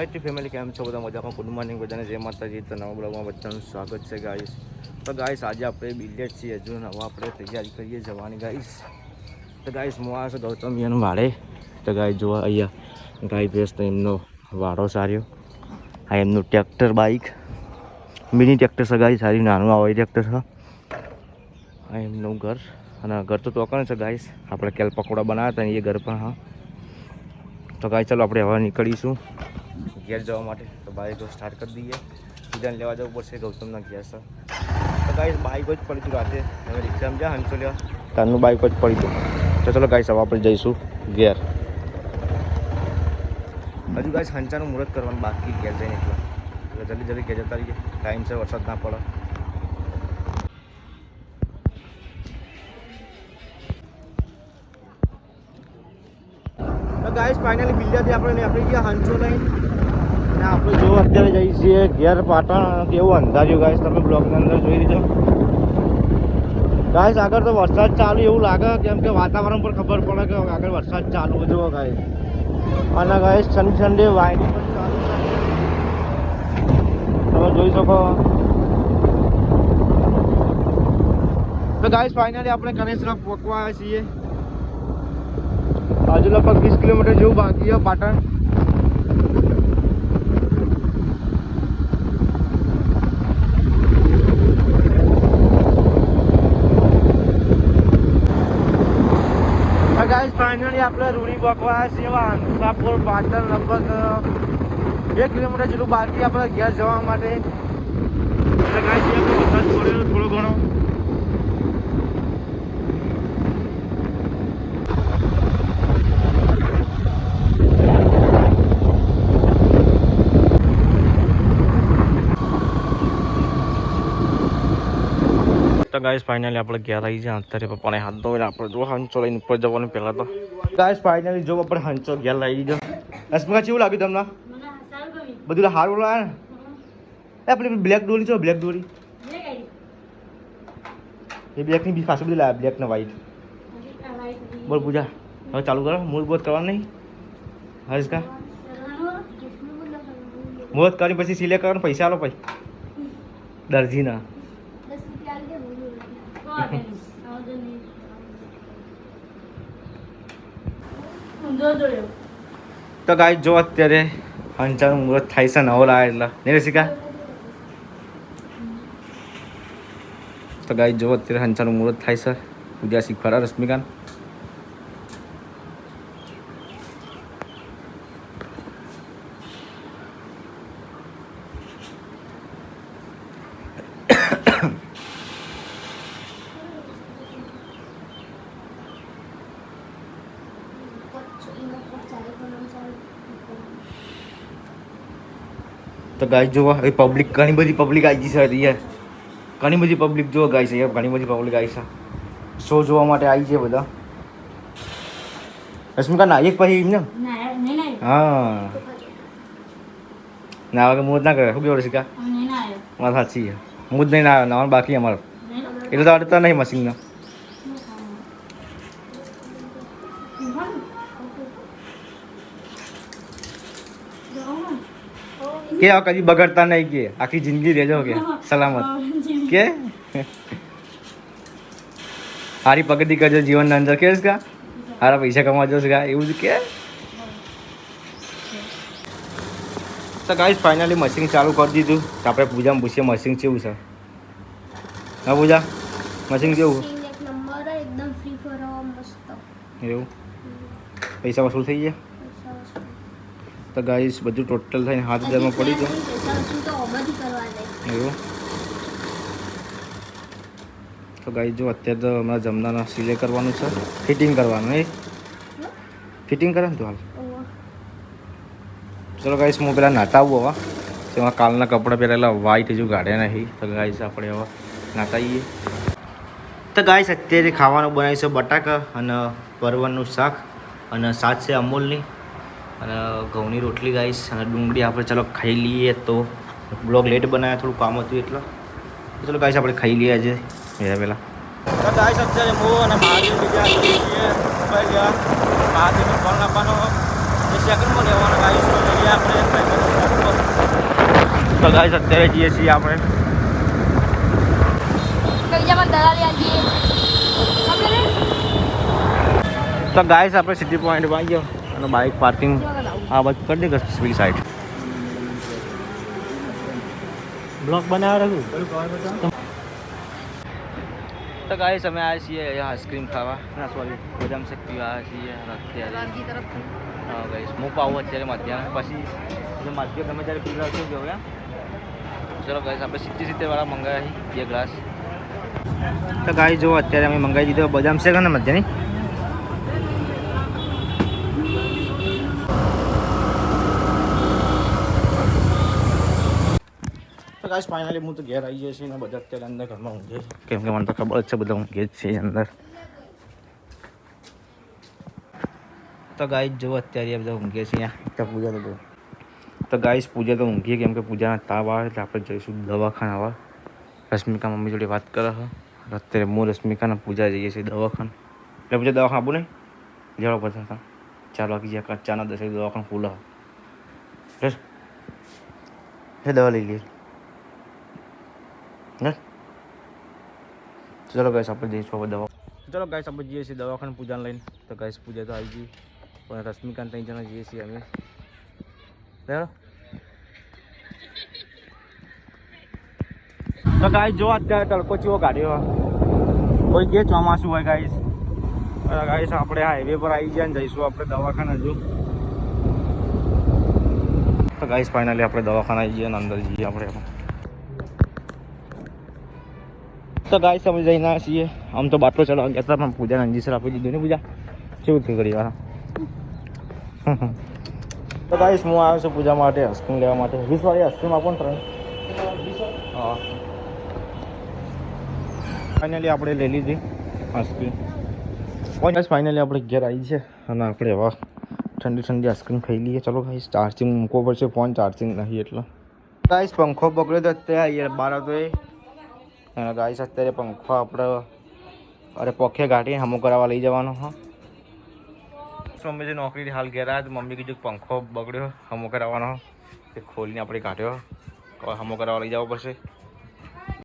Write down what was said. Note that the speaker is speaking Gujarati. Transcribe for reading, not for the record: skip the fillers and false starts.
હાય ફેમિલી, કેમ છો બધા? મજામાં? ગુડ મોર્નિંગ બધાને, જય માતાજી. તો નવા બ્લોગમાં બધાનું સ્વાગત છે ગાઈસ. તો ગાઈસ આજે આપણે બિલ્ડર છીએ, હજુ નવા આપણે તૈયારી કરીએ જવાની ગાઈસ. તો ગાઈસ હું આવ્યો છું ગૌતમિયાનું વાડે. તો ગાઈસ જોવા અહીંયા ગાય ભેંસ તો એમનો વાડો સાર્યો. આ એમનું ટ્રેક્ટર બાઇક મિની ટ્રેક્ટર છે ગાઈસ, સારી નાનું આવે ટ્રેક્ટર છે. આ એમનું ઘર, અને ઘર તો તોકણ છે ગાઈસ. આપણે કેલ પકોડા બનાવ્યા હતા એ ઘર પણ. હા તો ગાઈસ ચાલો આપણે હવે નીકળીશું ઘેર જવા માટે. તો બાઇક સ્ટાર્ટ કરી દઈએ, સીધા લેવા જવું પડશે ગૌતમના ઘેર છે. તો ગાઈસ બાઇક જ પડી હતું રાતે, હવે રિક્ષામાં જ્યાં હંસો લેવા તારનું બાઇક જ પડી હતું. તો ચલો ગાઈસ હવે આપણે જઈશું ઘેર. હજુ ગાઈસ હંચાનું મુહૂર્ત કરવાનું બાકી ઘેર જઈને, એટલે જલ્દી જલ્દી ઘેર જતા રહીએ, ટાઈમ છે વરસાદ ના પડે. તો ગાઈસ ફાઇનલી બિલ્ડરથી આપણે ગયા હંચો લઈને, અને આપણે જો અત્યારે જઈએ છીએ ઘેર પાટણ. કેવું અંધાર્યું ગાઈસ, તમે બ્લોગની અંદર જોઈ લીધો ગાઈસ. આગળ તો વરસાદ ચાલુ એવું લાગે, કેમ કે વાતાવરણ પર ખબર પડે કે આગળ વરસાદ ચાલુ જુઓ ગાઈસ. અને ગાઈસ ઠંડી વાયરી પણ ચાલુ તમે જોઈ શકો. તો ગાઈસ ફાઇનલી આપણે કનેસરા પહોંચવા આવ્યા છીએ. હજુ લગભગ 20 કિલોમીટર જેવું બાકી છે પાટણ. ગાઈસ ફાઇનલી આપણે રૂડી પકવા છીએ હંસાપુર પાટણ. લગભગ 2 કિલોમીટર જેટલું બાકી આપણે ઘેર જવા માટે. એટલે ગાઈસ વરસાદ પડ્યો થોડો ઘણો. તો ગાઈસ ફાઇનલી આપણે ઘેર આવી જાય. અત્યારે પપ્પાને હાથ ધોઈને આપણે જો હંચો લઈને ઉપર જવાનું. પહેલાં તો ગાઈસ ફાઇનલી જો આપણે હંચો ઘેર લઈ જાઓ. અસ્મિકા કેવું લાગ્યું તમને? બધું સારું લાગે ને? આપણી બ્લેક દોરી છે, બ્લેક દોરી એ બ્લેકની બી ખાસું બધી લાવે, બ્લેક ને વ્હાઈટ. બોલ પૂજા, હવે ચાલુ કરો. મૂળ બોધ કરવાનું નહીં હર્ષકા? મુહૂર્ત કરી પછી સિલેક્ટ કરવાનું, પૈસા આલો પછી દરજીના. તો ગાઈસ જો અત્યારે હંચાનું મુહૂર્ત થાય છે, નવો લાવે એટલે નહીં રસિકા? તો ગાઈસ જો અત્યારે હંચાનું મુહૂર્ત થાય છે. પૂજા શીખવાડા રશ્મિકાન. તો ગાઈસ જુઓ એ પબ્લિક, ઘણી બધી પબ્લિક આવી ગઈ છે યાર. ઘણી બધી પબ્લિક જુઓ ગાઈસ, અહીંયા ઘણી બધી પબ્લિક આવી છે શો જોવા માટે આવી છે બધા. રશ્મિકા ના એક પછી એમને હા ના હવે મુહૂર્ત ના કરે. શું કેવું રસિકા? મારે સાચી છે, મુહૂર્ત નહીં ના નાવાનું બાકી અમારે. એટલે તો અડતા નહીં મશીનના. કે કદી બગડતા નહીં, કે આખી જિંદગી રહેજો કે સલામત. કે સારી પ્રગતિ કરજો જીવનના અંદર. કે કા સારા પૈસા કમાજો કા, એવું જ કે. તો ગાઈસ ફાઇનલી મશીન ચાલુ કરી દીધું. તો આપણે પૂજામાં પૂછીએ મશીન કેવું છે. હા પૂજા, મશીન કેવું? એવું પૈસા વસૂલ થઈ ગયા? તો ગાઈસ બધું ટોટલ થઈને 7,000 પડી ગયું. એવું તો ગાઈસ જો અત્યારે તો હમણાં જમવાના સિલે કરવાનું છે, ફિટિંગ કરવાનું. એ ફિટિંગ કરે ને તો હાલ. ચલો ગાઈસ હું પેલા નાતા આવું હવે. તેમાં કાલના કપડાં પહેરેલા વ્હાઈટ હજુ કાઢ્યા નહીં. તો ગાઈસ આપણે હવે નાતાઈએ. તો ગાઈસ અત્યારે ખાવાનું બનાવીશું બટાકા અને પરવળનું શાક, અને સાત છે અમૂલની, અને ઘઉંની રોટલી ગાઈસ, અને ડુંગળી. આપણે ચાલો ખાઈ લઈએ. તો બ્લોગ લેટ બનાવ્યા, થોડું કામ હતું એટલે. ચલો ગાઈસ આપણે ખાઈ લઈએ આજે પહેલાં. તો ગાઈસ અત્યારે હું અને મહાદેવ બીજા મહાદેવને ફોન આપવાનો. સેકન્ડમાં લેવાના ગાઈસ તો જઈએ આપણે તો ગાઈસ અત્યારે જઈએ છીએ આપણે તો ગાઈસ આપણે સિટી પોઈન્ટ માં ગયો અને બાઇક પાર્કિંગ આ બાજુ કરી દે પેલી સાઈડ બ્લોક બનાવ્યો રહ્યું તો ગાઈસ અમે આવ્યા છીએ અહીંયા આઈસ્ક્રીમ ખાવા ના સોરી બદામ શેક પીવા આવ્યા છીએ અત્યારે હા ગાઈસ હું પાવું અત્યારે મધ્યાહન પછી મધ્ય તમે જ્યારે પીવા છો ગયો ચલો ગાઈસ આપણે 70 વાળા મંગાવ્યા છે 2 ગ્લાસ તો ગાઈસ જો અત્યારે અમે મંગાવી દીધો બદામ શેક ને મધ્યની ગાઈસ ફાઇનલી હું તો ઘેર આવી ગયો છું ને બધા અત્યારે અંદર ઘરમાં ઊંઘે કેમ કે મને તો ખબર જ છે બધા ઊંઘે જ છે અંદર તો ગાઈસ જો અત્યારે બધા ઊંઘે છે અહીંયા પૂજા તો ગાઈસ પૂજા તો ઊંઘીએ કેમ કે પૂજાના તાવ આવે એટલે આપણે જઈશું દવાખાના આવે રશ્મિકા મમ્મી જોડે વાત કરે છે અત્યારે હું રશ્મિકાના પૂજા જઈએ છીએ દવાખાને એટલે પૂજા દવાખાના આપું નહીં જવા પડતા હતા 4 વાગી ગયા કચ્ચાના 10 વાગે દવાખાનું ખુલ્લા એ દવા લઈ લઈએ ચલો ગાઈસ આપણે જઈશું હવે દવા ચલો ગાઈસ આપણે જઈએ છીએ દવાખાને પૂજાને લઈને તો ગાઈસ પૂજા તો આવી ગઈ પણ રશ્મિકાને 3 જણા જઈએ છીએ અમે તો ગાઈસ જો અત્યારે તડકો ચેવો કાઢ્યો કોઈ કે ચોમાસું હોય ગાઈસ ગાઈસ આપણે હાઈવે પર આવી ગયા ને જઈશું આપણે દવાખાને હજુ તો ગાઈસ ફાઇનલી આપણે દવાખાને આવી જઈએ અને અંદર જઈએ આપણે તો ગાઈસ અમે જઈને આવ્યા છીએ આમ તો બાટલો ચલાવવા ગયા હતા પણ પૂજાને અંજીસર આપી દીધું ને પૂજા કેવું થયું કરી વાર તો ગાઈસ હું આવ્યો છું પૂજા માટે આઈસ્ક્રીમ લેવા માટે 20 વાળી આઈસ્ક્રીમ આપો ને 3 હા ફાઇનલી આપણે લઈ લીધી આઈસ્ક્રીમ ગાઈસ ફાઇનલી આપણે ઘેર આવી છે અને આપણે હવે ઠંડી ઠંડી આઈસ્ક્રીમ ખાઈ લઈએ ચલો ગાઈસ ચાર્જિંગ મૂકવો પડશે ફોન ચાર્જિંગ નહીં એટલે ગાઈસ પંખો પકડ્યો તો અત્યારે યાર 12 તો અને ગાઈસ અત્યારે પંખો આપણે અરે પોખે ગાંઠી હમો કરાવવા લઈ જવાનો હા મમ્મી જે નોકરીથી હાલ ઘેર આવ્યા તો મમ્મી કીધું પંખો બગડ્યો હમો કરાવવાનો તે ખોલીને આપણે કાઢ્યો હવે હમો કરાવવા લઈ જવો પડશે